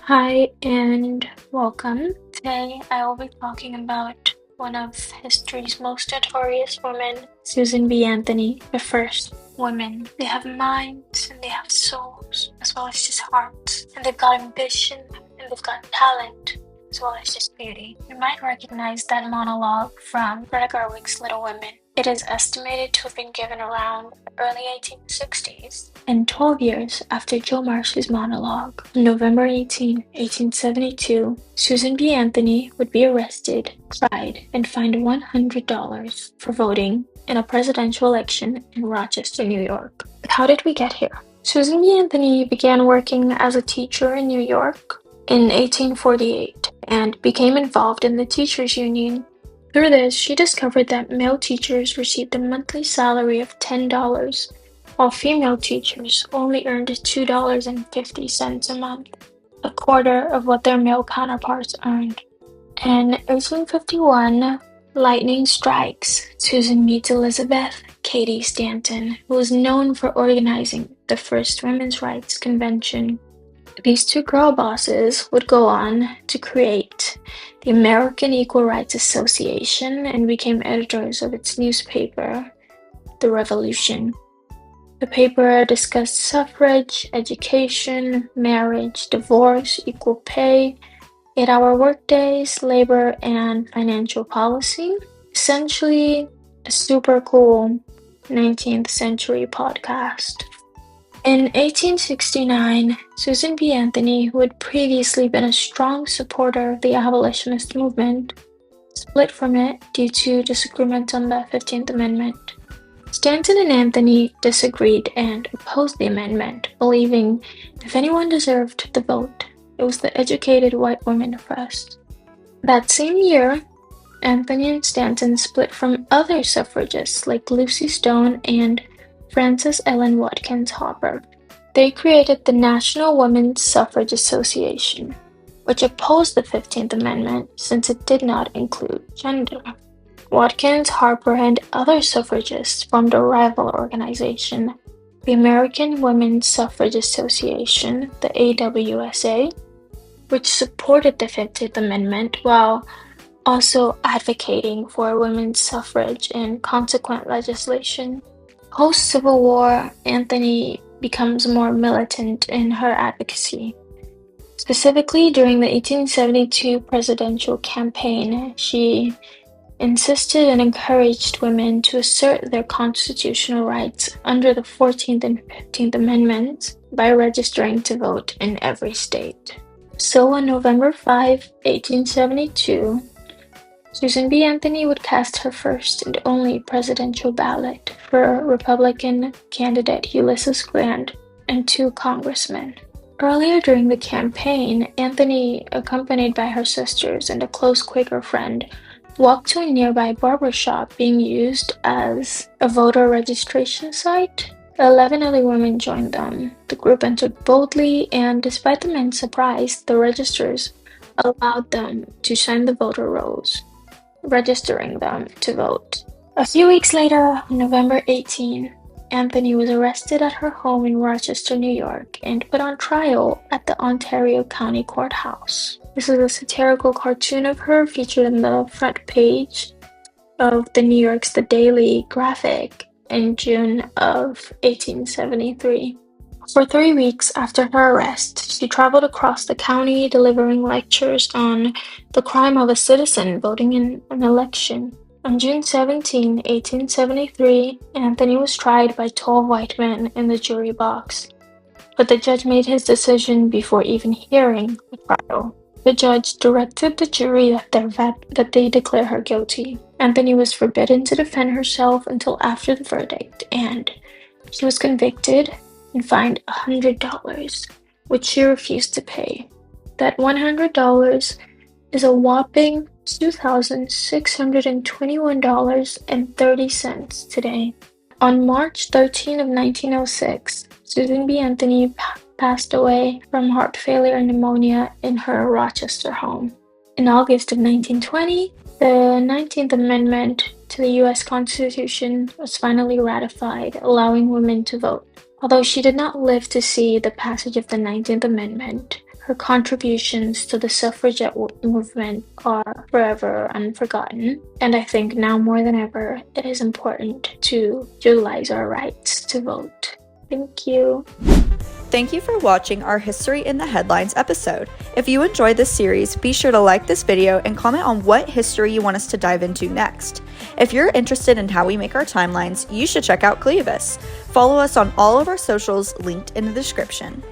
Hi and welcome. Today I will be talking about one of history's most notorious women, Susan B. Anthony, the first women. They have minds and they have souls, as well as just hearts, and they've got ambition and they've got talent, as well as just beauty. You might recognize that monologue from Greta Gerwig's Little Women. It is estimated to have been given around the early 1860s, and 12 years after Jo March's monologue, on November 18, 1872, Susan B. Anthony would be arrested, tried, and fined $100 for voting in a presidential election in Rochester, New York. But how did we get here? Susan B. Anthony began working as a teacher in New York in 1848 and became involved in the teachers' union. Through this, she discovered that male teachers received a monthly salary of $10, while female teachers only earned $2.50 a month, a quarter of what their male counterparts earned. In 1851, lightning strikes. Susan meets Elizabeth Cady Stanton, who was known for organizing the first women's rights convention. These two girl bosses would go on to create the American Equal Rights Association and became editors of its newspaper, The Revolution. The paper discussed suffrage, education, marriage, divorce, equal pay, 8-hour workdays, labor, and financial policy. Essentially, a super cool 19th century podcast. In 1869, Susan B. Anthony, who had previously been a strong supporter of the abolitionist movement, split from it due to disagreement on the 15th Amendment. Stanton and Anthony disagreed and opposed the amendment, believing if anyone deserved the vote, it was the educated white women first. That same year, Anthony and Stanton split from other suffragists like Lucy Stone and Frances Ellen Watkins Harper. They created the National Women's Suffrage Association, which opposed the 15th Amendment since it did not include gender. Watkins, Harper, and other suffragists formed a rival organization, the American Women's Suffrage Association, the AWSA, which supported the 15th Amendment while also advocating for women's suffrage and consequent legislation. Post-Civil War, Anthony becomes more militant in her advocacy. Specifically, during the 1872 presidential campaign, she insisted and encouraged women to assert their constitutional rights under the 14th and 15th Amendments by registering to vote in every state. So on November 5, 1872, Susan B. Anthony would cast her first and only presidential ballot for Republican candidate Ulysses Grant and 2 congressmen. Earlier during the campaign, Anthony, accompanied by her sisters and a close Quaker friend, walked to a nearby barber shop being used as a voter registration site. 11 other women joined them. The group entered boldly, and despite the men's surprise, the registrars allowed them to sign the voter rolls, registering them to vote. A few weeks later, on November 18, Anthony was arrested at her home in Rochester, New York, and put on trial at the Ontario County Courthouse. This is a satirical cartoon of her featured on the front page of the New York's The Daily Graphic in June of 1873. For 3 weeks after her arrest, she traveled across the county delivering lectures on the crime of a citizen voting in an election. On June 17, 1873, Anthony was tried by 12 white men in the jury box, but the judge made his decision before even hearing the trial. The judge directed the jury that they declare her guilty. Anthony was forbidden to defend herself until after the verdict, and she was convicted and fined $100, which she refused to pay. That $100 is a whopping $2,621.30 today. On March 13 of 1906, Susan B. Anthony passed away from heart failure and pneumonia in her Rochester home. In August of 1920, the 19th Amendment to the U.S. Constitution was finally ratified, allowing women to vote. Although she did not live to see the passage of the 19th Amendment, Her contributions to the suffragette movement are forever unforgotten, and I think now more than ever, it is important to utilize our rights to vote. Thank you. Thank you for watching our History in the Headlines episode. If you enjoyed this series, be sure to like this video and comment on what history you want us to dive into next. If you're interested in how we make our timelines, you should check out Cleovis. Follow us on all of our socials linked in the description.